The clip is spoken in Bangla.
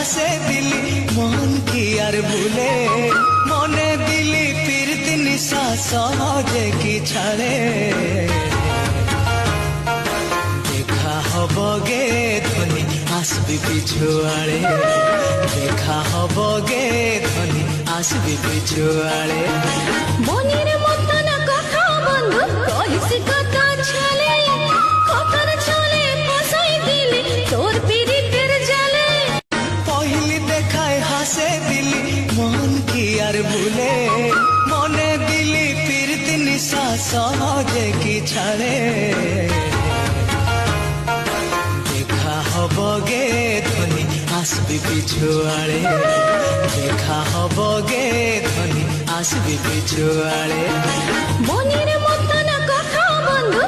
হাসে দিলি মন কি আর ভুলে মনে দিলি পীড়িত নিশা সহজে কি ছাড়ে দেখা হব গে ধনী আসবি পিছুয়াড়ে দেখা হব গে ধনী আসবি পিছুয়াড়ে মনের মতো না কথা বন্ধু কইস কথা ছলে কতর ছলে ফসাই দিলি তোর পীড়িতের জালে পহিলি দেখায় হাসে দিলি মন কি আর ভুলে মনে দিলি পীড়িত নিশা সহজে কি ছাড়ে দেখা হব গে ধনী আসবি পিছুয়াড়ে দেখা হব গে ধনী আসবি পিছুয়াড়ে মনের মতো না কথা বন্ধু